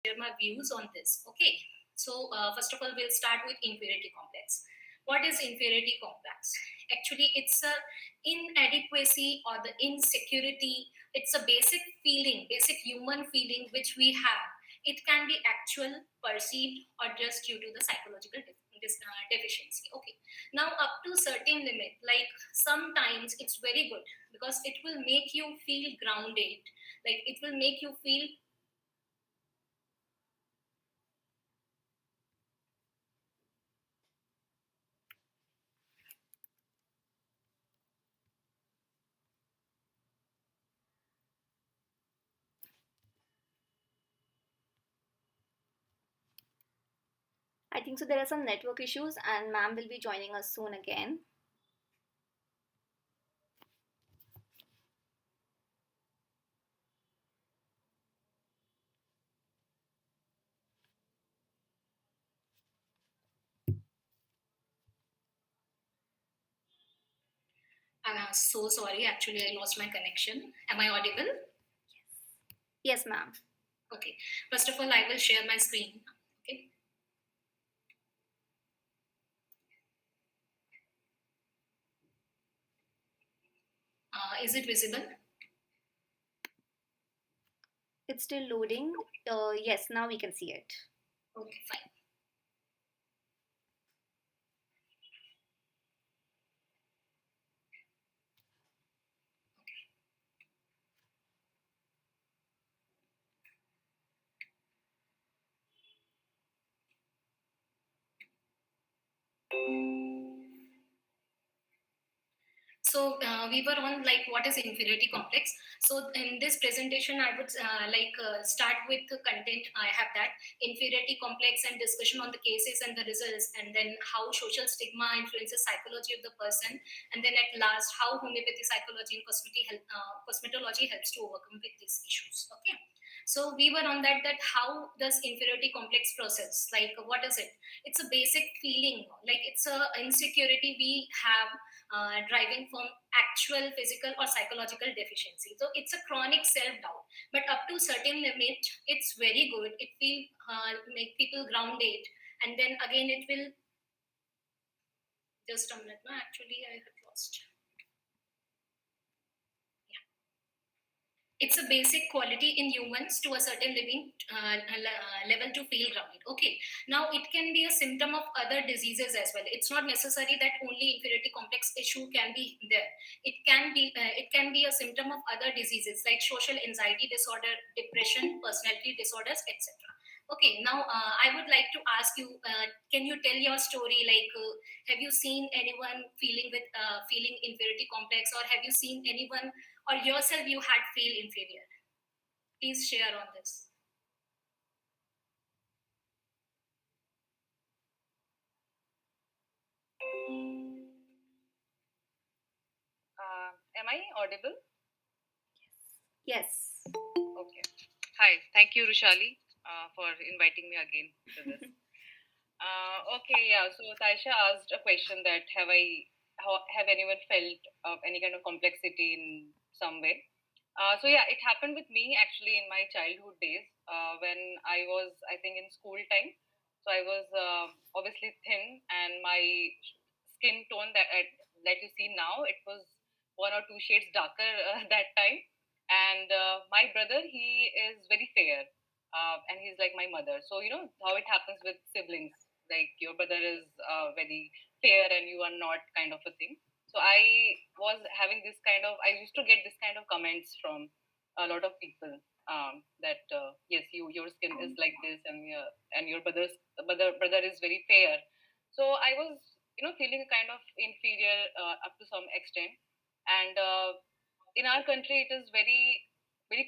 share my views on this. Okay. So, first of all, we'll start with inferiority complex. What is inferiority complex? Actually, it's a inadequacy or the insecurity. It's a basic feeling, basic human feeling which we have. It can be actual, perceived, or just due to the psychological deficiency. Okay. Now, up to certain limit, like sometimes it's very good because it will make you feel grounded, like it will make you feel. I think so. There are some network issues, and ma'am will be joining us soon again. I'm so sorry, actually I lost my connection. Am I audible? Yes, ma'am. Okay, first of all I will share my screen. Okay. Is it visible? It's still loading. Yes, now we can see it. Okay, fine. So we were on like what is inferiority complex. So in this presentation, I would start with the content. I have that inferiority complex and discussion on the cases and the results, and then how social stigma influences psychology of the person, and then at last how homeopathy, psychology, and cosmetology helps to overcome with these issues. Okay. So we were on that how does inferiority complex process, like what is it? It's a basic feeling, like it's a insecurity we have driving from actual physical or psychological deficiency. So it's a chronic self-doubt, but up to certain limit, it's very good. It will make people grounded, and then again it will. Just a minute, no, actually I have lost. It's a basic quality in humans to a certain living level to feel grounded. Okay. Now it can be a symptom of other diseases as well. It's not necessary that only inferiority complex issue can be there. It can be a symptom of other diseases like social anxiety disorder, depression, personality disorders, etc. Okay. Now I would like to ask you, can you tell your story, like have you seen anyone feeling with feeling inferiority complex, or have you seen anyone or yourself you had feel inferior? Please share on this. Am I audible? Yes. Okay. Hi. Thank you, Rushali, for inviting me again to this. Okay. Yeah. So Taisha asked a question that have anyone felt any kind of complexity in some way? So yeah, it happened with me actually in my childhood days when I was, I think, in school time. So I was obviously thin, and my skin tone that you see now, it was 1 or 2 shades darker that time. And my brother, he is very fair, and he's like my mother. So you know how it happens with siblings, like your brother is very fair and you are not, kind of a thing. So I was having this kind of, I used to get this kind of comments from a lot of people, that yes, your skin is like this, and your brother is very fair. So I was, feeling kind of inferior up to some extent. And in our country, it is very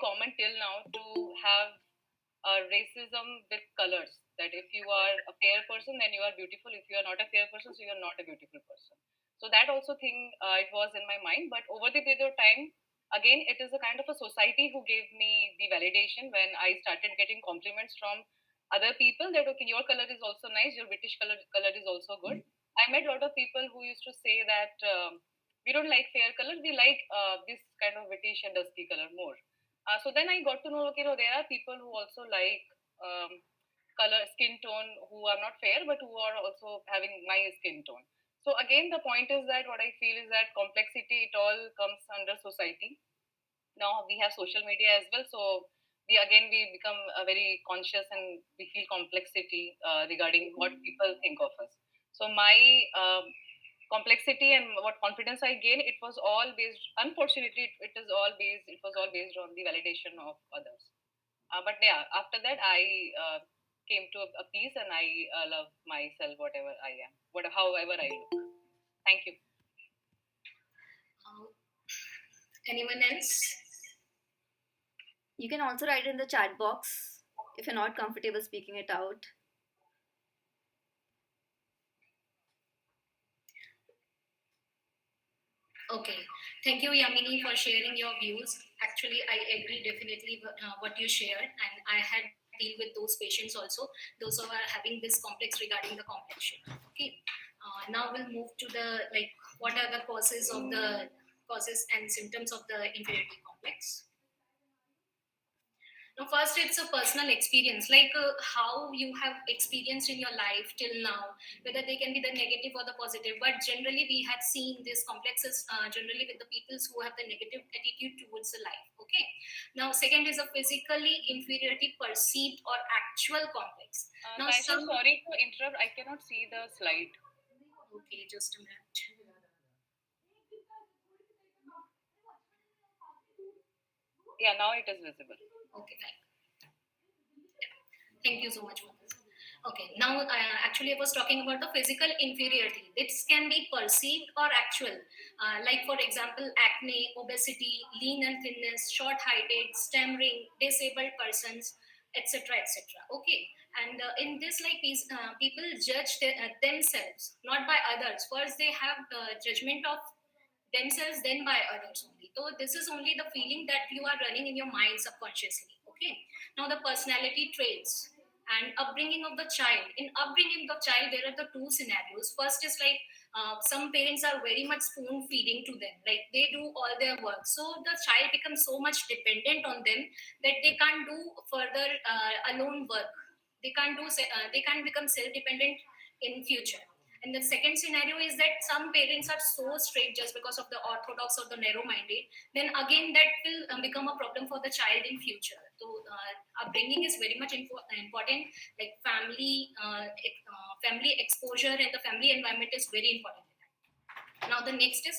common till now to have racism with colors. That if you are a fair person, then you are beautiful. If you are not a fair person, so you are not a beautiful person. So that also thing, it was in my mind. But over the period of time, again, it is a kind of a society who gave me the validation when I started getting compliments from other people that okay, your color is also nice, your British color is also good. I met a lot of people who used to say that we don't like fair color, we like this kind of British and dusky color more. So then I got to know, okay, no, there are people who also like skin tone who are not fair, but who are also having my skin tone. So again, the point is that what I feel is that complexity, it all comes under society. Now we have social media as well, so we become very conscious and we feel complexity regarding what people think of us. So my complexity and what confidence I gain, it was all based. Unfortunately, it is all based. It was all based on the validation of others. But yeah, after that, I came to a peace, and I love myself, whatever I am, however I look. Thank you. Anyone else? You can also write in the chat box if you're not comfortable speaking it out. Okay, thank you, Yamini, for sharing your views. Actually, I agree definitely what you shared, and I had deal with those patients also, those who are having this complex regarding the complexion. Okay, now we'll move to the like what are the causes and symptoms of the inferiority complex. Now, first, it's a personal experience, like how you have experienced in your life till now, whether they can be the negative or the positive. But generally, we have seen these complexes generally with the people who have the negative attitude towards the life. Okay. Now, second is a physically inferiority perceived or actual complex. Now, Taisha, sorry to interrupt. I cannot see the slide. Okay, just a minute. Yeah, now it is visible. Okay, fine. Thank you so much for this. Okay, now actually I was talking about the physical inferiority. This can be perceived or actual. Like for example, acne, obesity, lean and thinness, short-heighted, stammering, disabled persons, etc., etc. Okay, and in this, like people judge themselves, not by others. First, they have judgment of themselves, then by others only. So this is only the feeling that you are running in your mind subconsciously. Okay. Now the personality traits and upbringing of the child. In upbringing of the child, there are the two scenarios. First is like some parents are very much spoon feeding to them, like they do all their work, so the child becomes so much dependent on them that they can't do further alone work. They can't become self dependent in future. And the second scenario is that some parents are so strict just because of the orthodox or the narrow-minded. Then again, that will become a problem for the child in future. So upbringing is very much important. Like family exposure and the family environment is very important. Now the next is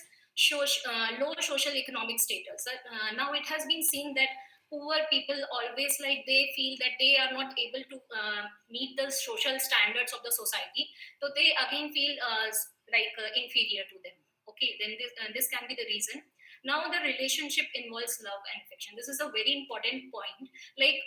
low social economic status. Now it has been seen that poor people always like they feel that they are not able to meet the social standards of the society, so they again feel inferior to them. Okay, then this can be the reason. Now the relationship involves love and affection. This is a very important point. Like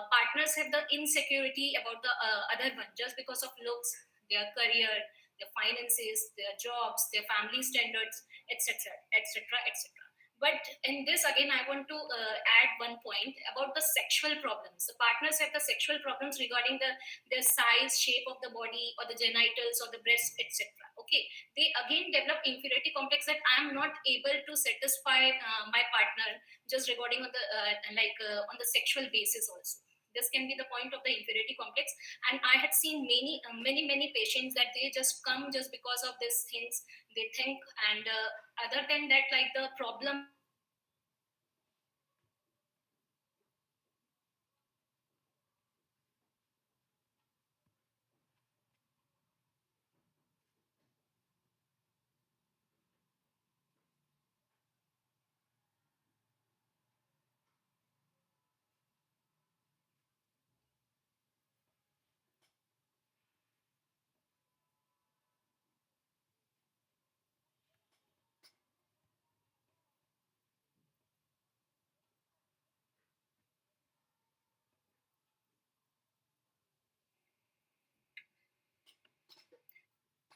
partners have the insecurity about the other one just because of looks, their career, their finances, their jobs, their family standards, etc., etc., etc. But in this, again, I want to add one point about the sexual problems. The partners have the sexual problems regarding their size, shape of the body, or the genitals, or the breasts, etc. Okay, they again develop inferiority complex that I am not able to satisfy my partner just regarding on the sexual basis also. This can be the point of the inferiority complex, and I had seen many patients that they just come just because of these things they think. And other than that, like the problem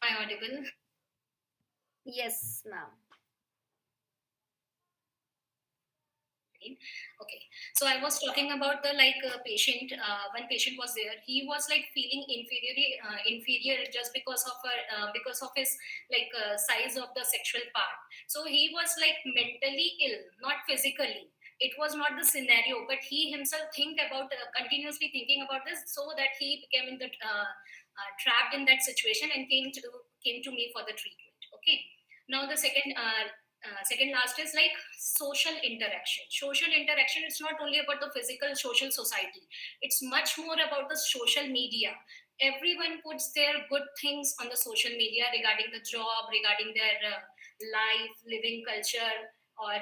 am I audible? Yes, ma'am. Okay, so I was talking about the patient. One patient was there. He was like feeling inferior just because of his size of the sexual part. So he was like mentally ill, not physically. It was not the scenario, but he himself think about continuously thinking about this, so that he became in the trapped in that situation and came to me for the treatment. Okay. Now the second last is like social interaction. Social interaction, it's not only about the physical social society, it's much more about the social media. Everyone puts their good things on the social media regarding the job, regarding their life, living culture, or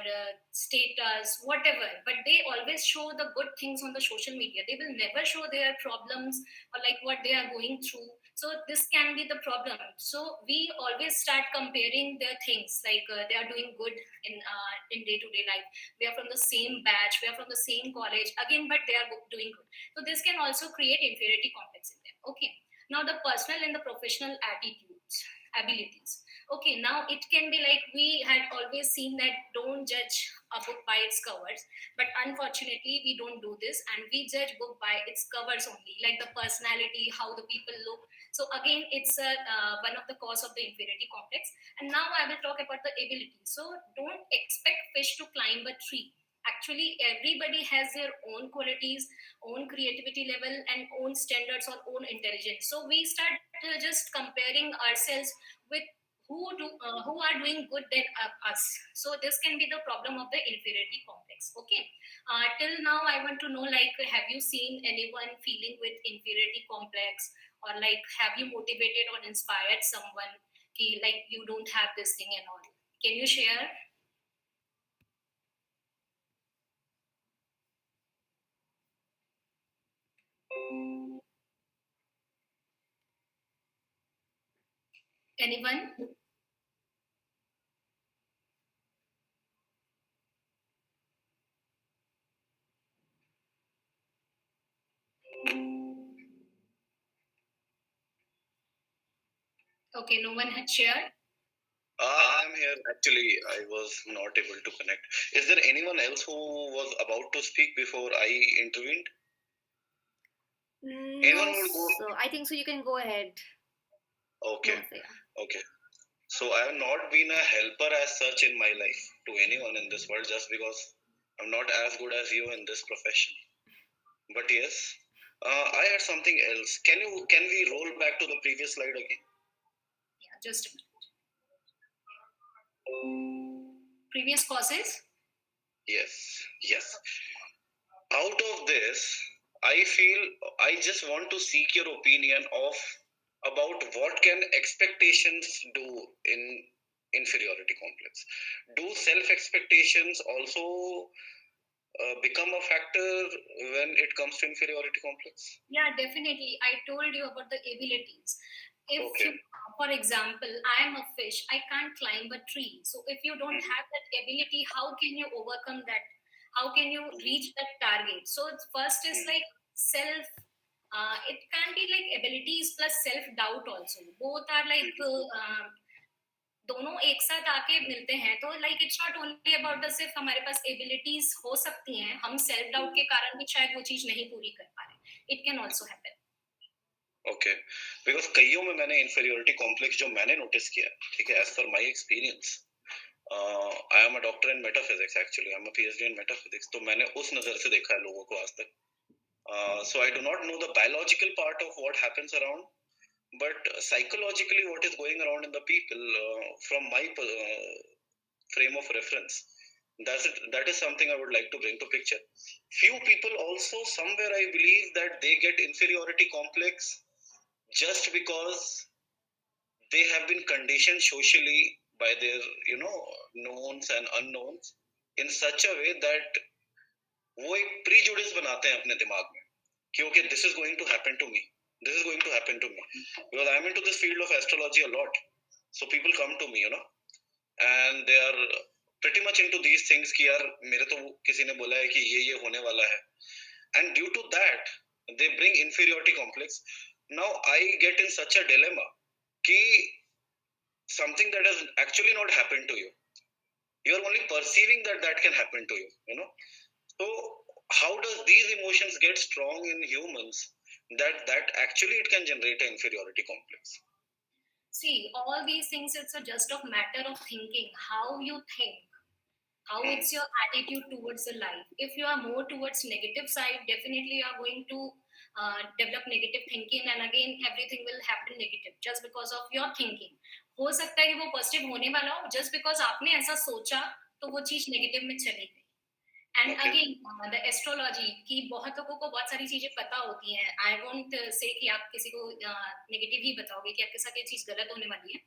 status, whatever. But they always show the good things on the social media. They will never show their problems or like what they are going through. So this can be the problem. So we always start comparing their things, like they are doing good in day-to-day life. We are from the same batch, we are from the same college again, but they are doing good. So this can also create inferiority complex in them. Okay. Now the personal and the professional attitudes, abilities. Okay, now it can be like, we had always seen that don't judge a book by its covers, but unfortunately we don't do this, and we judge book by its covers only, like the personality, how the people look. So again, it's one of the cause of the inferiority complex. And now I will talk about the ability. So don't expect fish to climb a tree. Actually, everybody has their own qualities, own creativity level, and own standards or own intelligence. So we start just comparing ourselves with who are doing good than us. So this can be the problem of the inferiority complex. Okay. Till now I want to know, like, have you seen anyone feeling with inferiority complex, or like have you motivated or inspired someone ki, like, you don't have this thing and all? Can you share? Anyone? Okay, no one had shared. I'm here. Actually, I was not able to connect. Is there anyone else who was about to speak before I intervened? Anyone No, would go? so I think so. You can go ahead. Okay. No, so yeah. Okay. So I have not been a helper as such in my life to anyone in this world, just because I'm not as good as you in this profession. But yes, I had something else. Can we roll back to the previous slide again? Yeah, just a minute. Previous causes. Yes. Yes. Out of this, I feel I just want to seek your opinion of about what can expectations do in inferiority complex. Do self expectations also become a factor when it comes to inferiority complex? Yeah, definitely. I told you about the abilities. If Okay. you, for example, I am a fish, I can't climb a tree. So if you don't have that ability, how can you overcome that? How can you reach that target? So first is like self. It can be like abilities plus self doubt also. Both are like दोनों एक साथ आके मिलते हैं. तो like it's not only about the सिर्फ हमारे पास abilities हो सकती हैं, हम सेल्फ डाउट के कारण भी शायद वो चीज नहीं पूरी कर पा रहे. It can also happen. Okay, because कईयों में मैंने इंफीरियोरिटी कॉम्प्लेक्स जो मैंने नोटिस किया, ठीक है, as per my experience, I am a doctor in metaphysics, actually I am a PhD in metaphysics, तो मैंने उस नजर से देखा है लोगों को आज तक. So I do not know the biological part of what happens around, but psychologically what is going around in the people, from my frame of reference, that is something I would like to bring to picture. Few people also somewhere, I believe, that they get inferiority complex just because they have been conditioned socially by their knowns and unknowns in such a way that वो एक prejudice बनाते हैं अपने दिमाग में कि okay, this is going to happen to me, this is going to happen to me, because I'm into this field of astrology a lot. So people come to me, and they are pretty much into these things कि यार मेरे तो किसी ने बोला है कि ये होने वाला है, and due to that they bring inferiority complex. Now I get in such a dilemma कि something that has actually not happened to you, you are only perceiving that can happen to you. So how does these emotions get strong in humans that actually it can generate an inferiority complex? See, all these things, it's a just of matter of thinking, how you think. how it's your attitude towards the life. If you are more towards negative side, definitely you are going to develop negative thinking, and again everything will happen negative just because of your thinking. हो सकता है कि वो positive होने वाला हो, just because आपने ऐसा सोचा तो वो चीज नेगेटिव में चली गई. एंड अगेन द एस्ट्रोलॉजी की बहुत लोगों को बहुत सारी चीजें पता होती हैं. आई वोंट से कि आप किसी को नेगेटिव ही बताओगे कि आपके साथ ये चीज गलत होने वाली है,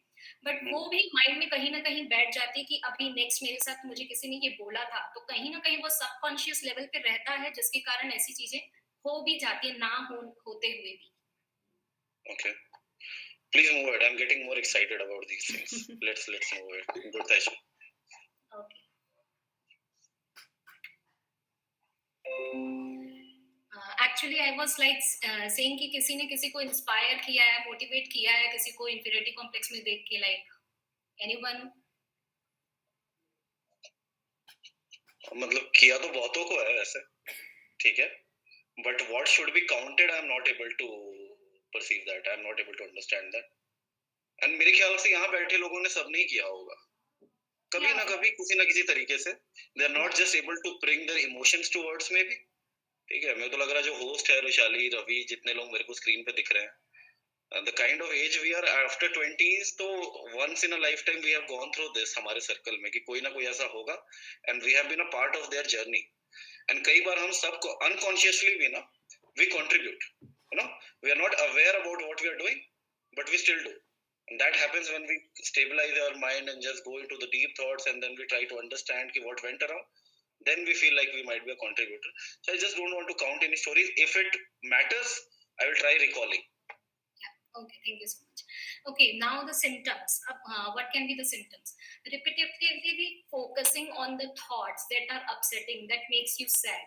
बट वो भी माइंड में कहीं ना कहीं बैठ जाती है कि अभी नेक्स्ट मेरे साथ मुझे किसी ने ये बोला था, तो कहीं ना कहीं वो सबकॉन्शियस लेवल पे रहता है, जिसके कारण ऐसी चीजें हो भी जाती है ना होते हुए भी. Okay. Please move ahead. I'm getting more excited about these things. let's move ahead. Good, Taisha. Okay. Actually, I was like saying कि किसी ने किसी को इंस्पायर किया है, मोटिवेट किया है किसी को इंफीरियरिटी कॉम्प्लेक्स में देख के, like anyone? मतलब किया तो बहुतों को है वैसे, ठीक है, but what should be counted, I am not able to perceive that. I am not able to understand that. And मेरे ख्याल से यहाँ बैठे लोगों ने सब नहीं किया होगा कभी ना कभी किसी ना किसी तरीके से. They are not just able to bring their emotions to words maybe. ठीक है, मेरे को लग रहा है जो होस्ट है रुशाली, रवि, जितने लोग मेरे को स्क्रीन पे दिख रहे हैं, the kind of age we are after 20s, तो once in a lifetime we have gone through this हमारे सर्कल में कि कोई ना कोई ऐसा होगा, and we have been a part of their journey. And कई बार हम सबको unconsciously भी ना we contribute, you know, we are not aware about what we are doing, but we still do. And that happens when we stabilize our mind and just go into the deep thoughts, and then we try to understand ki what went around. Then we feel like we might be a contributor. So I just don't want to count any stories. If it matters, I will try recalling. Okay, thank you so much. Okay, now the symptoms. What can be the symptoms? Repetitively focusing on the thoughts that are upsetting, that makes you sad.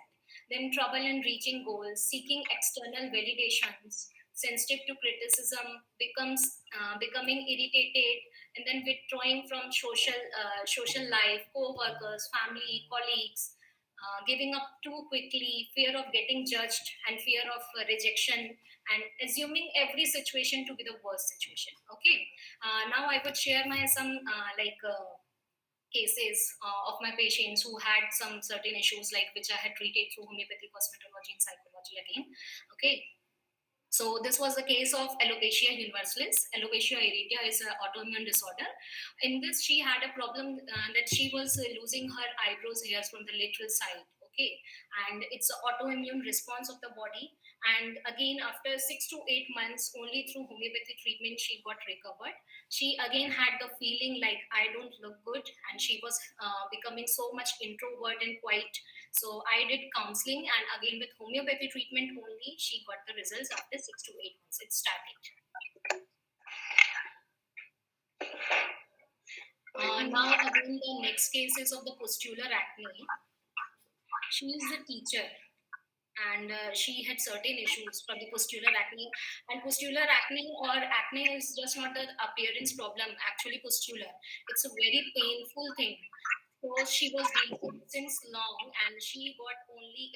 Then trouble in reaching goals, seeking external validations, sensitive to criticism, becoming irritated, and then withdrawing from social life, co-workers, family, colleagues, giving up too quickly, fear of getting judged, and fear of rejection, and assuming every situation to be the worst situation. Okay, now I would share my some cases of my patients who had some certain issues, like which I had treated through homeopathy, cosmetology, and psychology again. Okay, so this was the case of alopecia universalis. Alopecia areata is an autoimmune disorder. In this, she had a problem that she was losing her eyebrows hairs from the lateral side. Okay, and it's an autoimmune response of the body. And again, after 6 to 8 months, only through homeopathy treatment, she got recovered. She again had the feeling like I don't look good, and she was becoming so much introvert and quiet. So I did counseling, and again with homeopathy treatment only, she got the results after 6 to 8 months. It started. Now again, the next case is of the pustular acne. She is a teacher, and she had certain issues from the pustular acne. And pustular acne or acne is just not the appearance problem. Actually, pustular, it's a very painful thing. So she was dealing since long, and she got only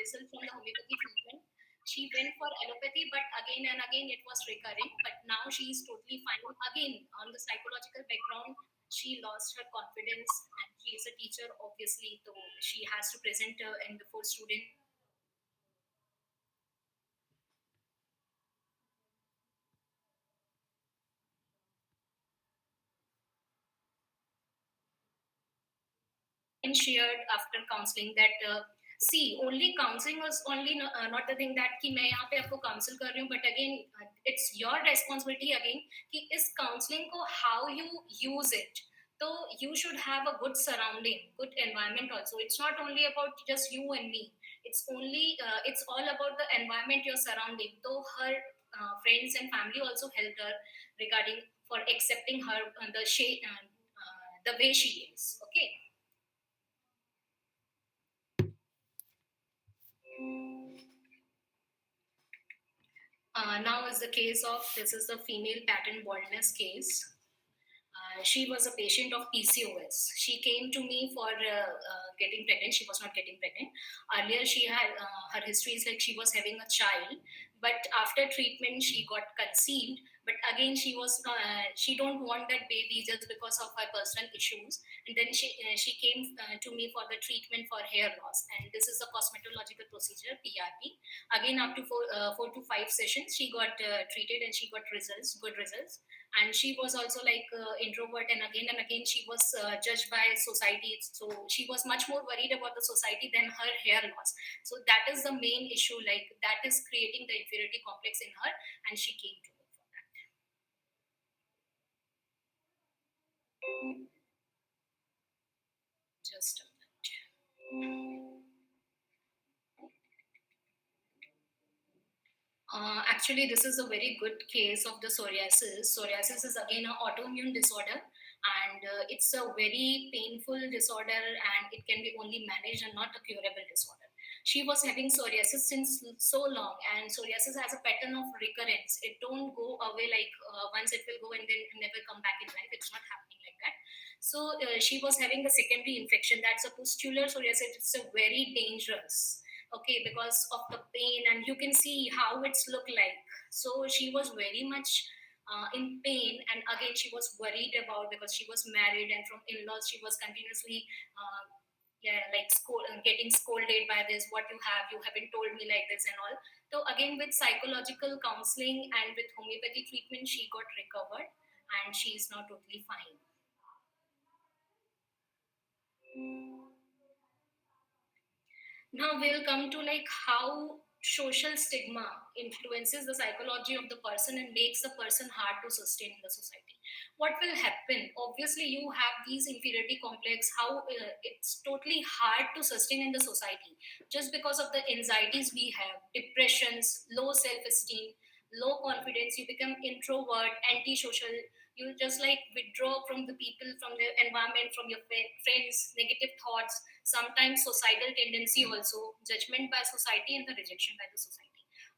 result from the homeopathy treatment. She went for allopathy, but again and again it was recurring. But now she is totally fine. Again, on the psychological background, she lost her confidence, and she is a teacher, obviously, so she has to present in before students. And shared after counseling that see, only counseling was only not the thing that कि मैं यहाँ पे आपको counsel कर रही हूँ, but again it's your responsibility again कि इस counseling को how you use it. So you should have a good surrounding, good environment also. It's not only about just you and me. It's all about the environment you're surrounding. So her friends and family also helped her regarding for accepting her the way she is. Okay. Now is the case of, this is the female pattern baldness case. She was a patient of PCOS. She came to me for getting pregnant. She was not getting pregnant. Earlier, she had her history is like she was having a child, but after treatment, she got conceived. But again, she don't want that baby just because of her personal issues. And then she came to me for the treatment for hair loss, and this is a cosmetological procedure, PRP. Again, up to 4 to 5 sessions, she got treated and she got results, good results. And she was also like introvert, and again she was judged by society, so she was much more worried about the society than her hair loss. So that is the main issue, like that is creating the inferiority complex in her, and she came to me for that. Just a minute. Actually, this is a very good case of the psoriasis. Psoriasis is again an autoimmune disorder, and it's a very painful disorder, and it can be only managed and not a curable disorder. She was having psoriasis since so long, and psoriasis has a pattern of recurrence. It don't go away like once it will go and then never come back in life. It's not happening like that. So she was having a secondary infection. That's a pustular psoriasis. It's a very dangerous, okay, because of the pain, and you can see how it's look like. So she was very much in pain, and again she was worried about, because she was married and from in-laws she was continuously yeah, like getting scolded by this, what you haven't told me like this and all. So again, with psychological counseling and with homeopathy treatment, she got recovered, and she is now totally fine. Now we'll come to like how social stigma influences the psychology of the person and makes the person hard to sustain in the society. What will happen? Obviously, you have these inferiority complex. How it's totally hard to sustain in the society just because of the anxieties we have, depressions, low self-esteem, low confidence. You become introvert, antisocial. You just like withdraw from the people, from the environment, from your friends, negative thoughts, sometimes suicidal tendency also, judgment by society, and the rejection by the society.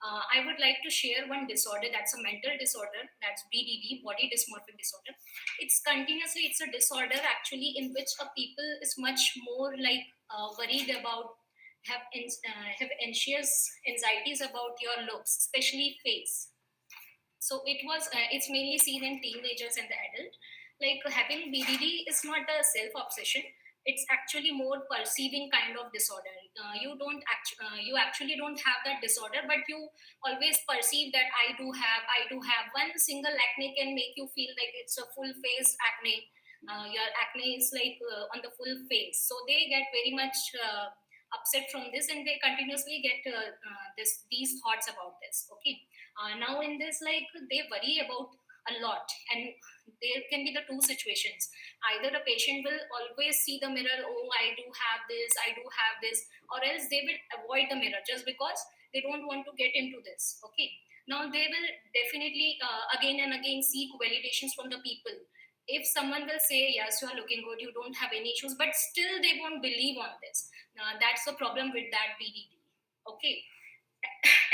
I would like to share one disorder that's a mental disorder, that's BDD, body dysmorphic disorder. It's a disorder actually in which a people is much more like worried about, have anxious anxieties about your looks, especially face. So it's mainly seen in teenagers and the adult. Like having BDD is not a self obsession. It's actually more perceiving kind of disorder. You actually don't have that disorder, but you always perceive that I do have one single acne can make you feel like it's a full face acne. Your acne is like on the full face, so they get very much upset from this, and they continuously get these thoughts about this. Okay, now in this, like they worry about a lot, and there can be the two situations. Either the patient will always see the mirror, oh I do have this, I do have this, or else they will avoid the mirror just because they don't want to get into this. Okay, now they will definitely again and again seek validations from the people. If someone will say yes, you are looking good, you don't have any issues, but still they won't believe on this. That's the problem with that BDD. Okay,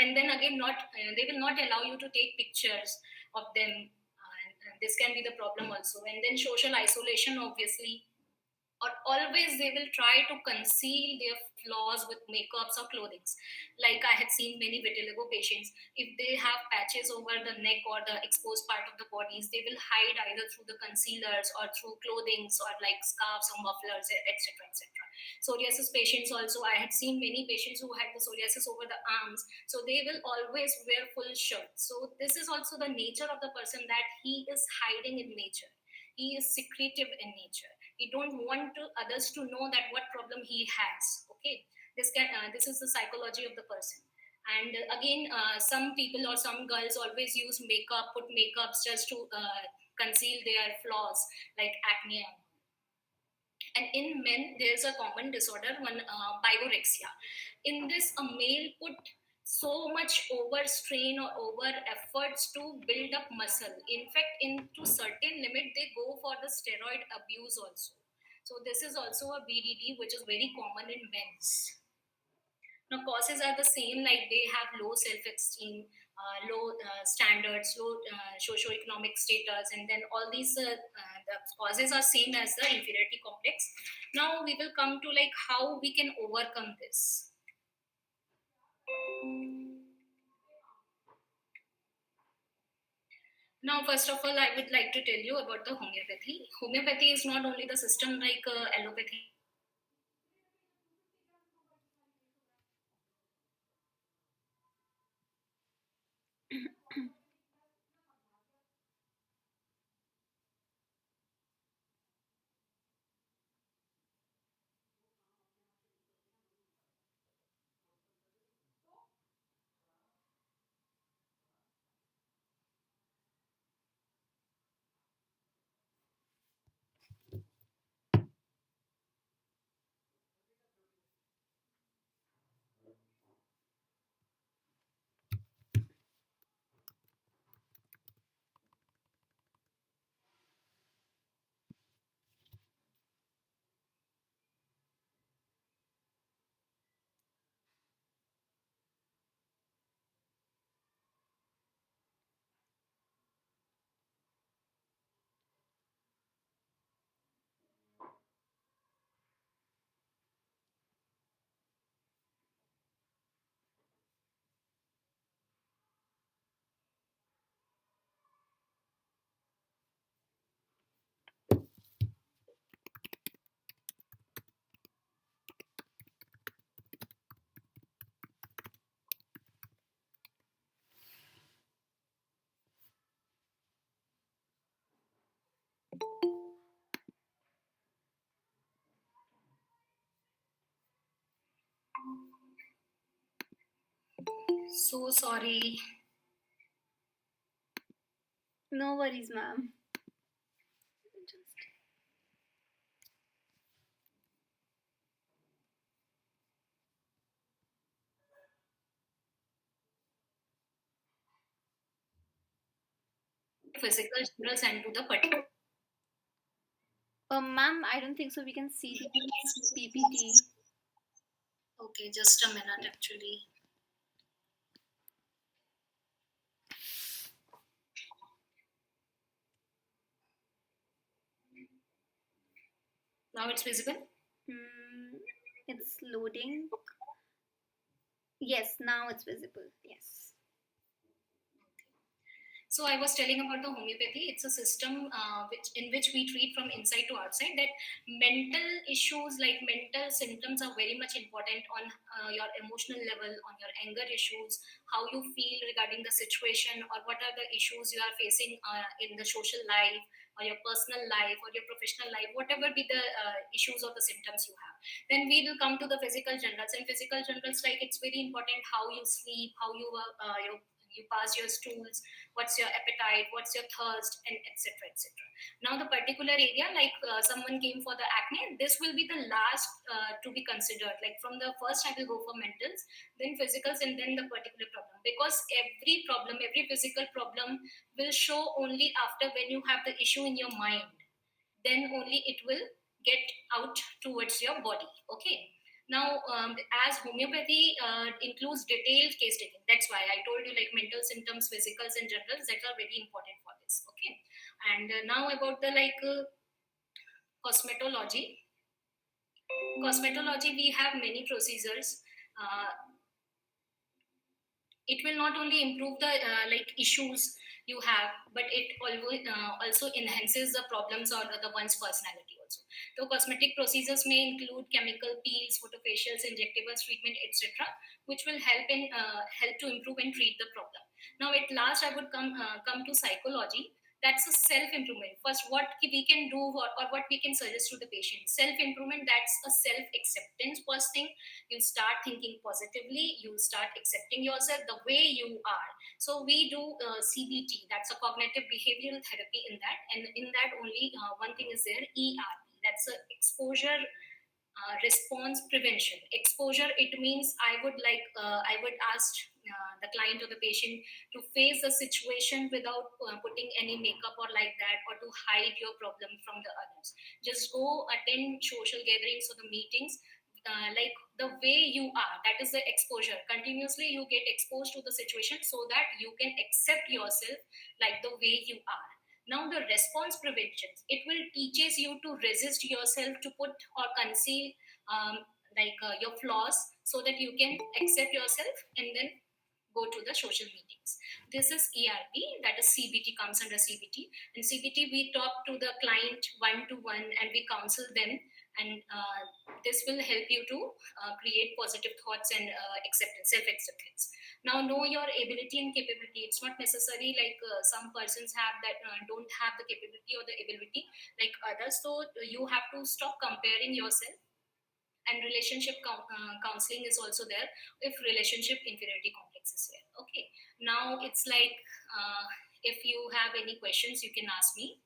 and then again, not they will not allow you to take pictures of them, and this can be the problem also. And then social isolation, obviously, or always they will try to conceal their flaws with makeups or clothings. Like I had seen many vitiligo patients, if they have patches over the neck or the exposed part of the bodies, they will hide either through the concealers or through clothings or like scarves or mufflers, etc., etc. Psoriasis patients also, I had seen many patients who had the psoriasis over the arms, so they will always wear full shirts. So this is also the nature of the person, that he is hiding in nature, he is secretive in nature. He don't want to others to know that what problem he has. Okay, this is the psychology of the person. And again, some people or some girls always use makeup, put makeups just to conceal their flaws, like acne. And in men, there's a common disorder, one pyrorexia. In this, a male put so much over strain or over efforts to build up muscle. In fact, into certain limit, they go for the steroid abuse also. So this is also a BDD, which is very common in men's. Now, causes are the same, like they have low self esteem, low standards, low socioeconomic status, and then all these the causes are same as the inferiority complex. Now we will come to like how we can overcome this. Now, first of all, I would like to tell you about the homeopathy. Homeopathy is not only the system like allopathy. So sorry. No worries, ma'am. Physical generals and to the particular. Ma'am, I don't think so. We can see the PPT. Okay, just a minute actually. Now it's visible. It's loading. Yes, now it's visible. Yes. So I was telling about the homeopathy. It's a system in which we treat from inside to outside. That mental issues like mental symptoms are very much important on your emotional level, on your anger issues, how you feel regarding the situation, or what are the issues you are facing in the social life, or your personal life, or your professional life, whatever be the issues or the symptoms you have. Then we will come to the physical generals. And physical generals, like it's very important how you sleep, how you pass your stools, what's your appetite, what's your thirst, and etc etc. Now the particular area like someone came for the acne, this will be the last to be considered. Like from the first I will go for mentals, then physicals, and then the particular problem, because every problem, every physical problem will show only after when you have the issue in your mind, then only it will get out towards your body. Okay. Now, as homeopathy includes detailed case taking, that's why I told you like mental symptoms, physicals, and generals that are very important for this. Okay, and now about the like cosmetology. Cosmetology, we have many procedures. It will not only improve the like issues you have, but it also enhances the problems or the one's personality also. So cosmetic procedures may include chemical peels, photofacials, injectables, treatment, etc., which will help to improve and treat the problem. Now at last I would come to psychology. That's a self improvement. First, what we can do, or what we can suggest to the patient. Self improvement, that's a self acceptance. First thing, you start thinking positively, you start accepting yourself the way you are. So we do CBT, that's a cognitive behavioral therapy in that. And in that only one thing is there, ERP, that's a exposure response prevention. Exposure, it means I would ask the client or the patient to face the situation without putting any makeup or like that, or to hide your problem from the others. Just go attend social gatherings or the meetings like the way you are, that is the exposure. Continuously you get exposed to the situation so that you can accept yourself like the way you are. Now the response preventions, it will teaches you to resist yourself to put or conceal your flaws, so that you can accept yourself and then go to the social meetings. This is ERP, that is CBT, comes under CBT. In CBT, we talk to the client one to one and we counsel them, and this will help you to create positive thoughts and acceptance, self acceptance. Now, know your ability and capability. It's not necessary like some persons have that don't have the capability or the ability like others. So you have to stop comparing yourself. And relationship counseling is also there if relationship inferiority complex is there. Okay, now it's like if you have any questions you can ask me.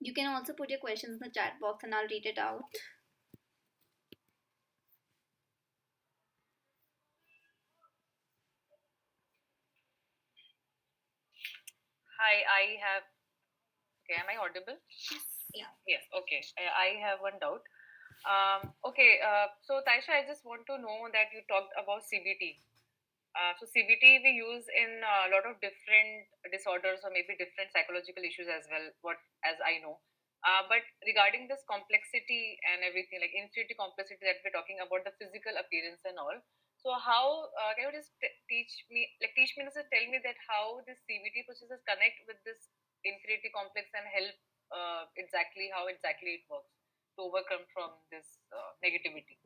You can also put your questions in the chat box and I'll read it out. Hi, I have. Okay, am I audible? Yeah. Yes. Okay. I have one doubt. So Taisha, I just want to know that you talked about CBT. So CBT we use in a lot of different disorders or maybe different psychological issues as well. What as I know, but regarding this complexity and everything, like infinity complexity that we're talking about, the physical appearance and all. So how can you just teach me, just tell me that how this CBT processes connect with this infinity complex and help exactly how exactly it works to overcome from this negativity.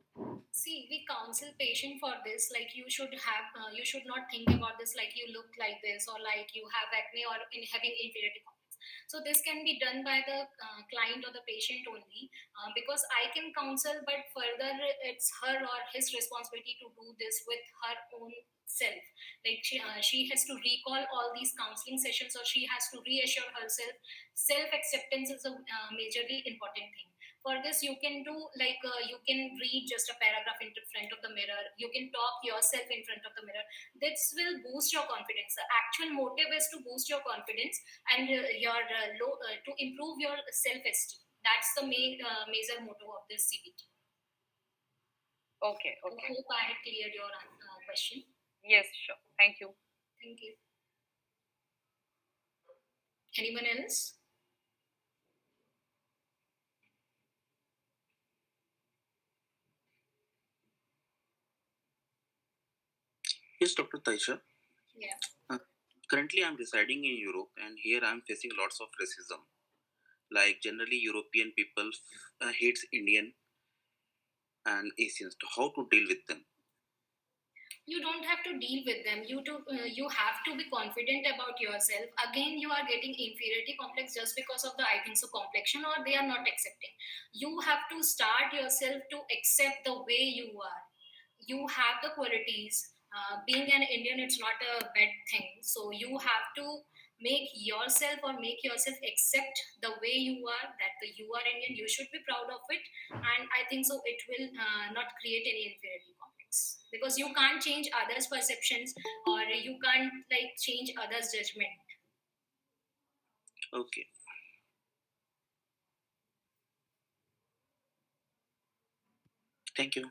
See, we counsel patient for this. Like you should not think about this like you look like this or like you have acne or in having inferiority complex. So this can be done by the client or the patient only, because I can counsel, but further it's her or his responsibility to do this with her own self. Like she has to recall all these counseling sessions, or she has to reassure herself. Self acceptance is a majorly important thing. For this you can do like you can read just a paragraph in front of the mirror, you can talk yourself in front of the mirror. This will boost your confidence. The actual motive is to boost your confidence and to improve your self esteem. That's the major motto of this CBT. Okay. I hope I had cleared your question. Yes, sure. Thank you. Thank you. Anyone else? Yes, Dr. Taisha. Yeah. Currently, I'm residing in Europe, and here I'm facing lots of racism. Like generally, European people hates Indian and Asians. How to deal with them? You don't have to deal with them. You have to be confident about yourself. Again, you are getting inferiority complex just because of the, I think so, complexion, or they are not accepting. You have to start yourself to accept the way you are. You have the qualities. Being an Indian, it's not a bad thing. So you have to make yourself accept the way you are, that you are Indian. You should be proud of it, and I think so it will not create any inferiority complex, because you can't change others' perceptions, or you can't like change others' judgment. Okay. Thank you.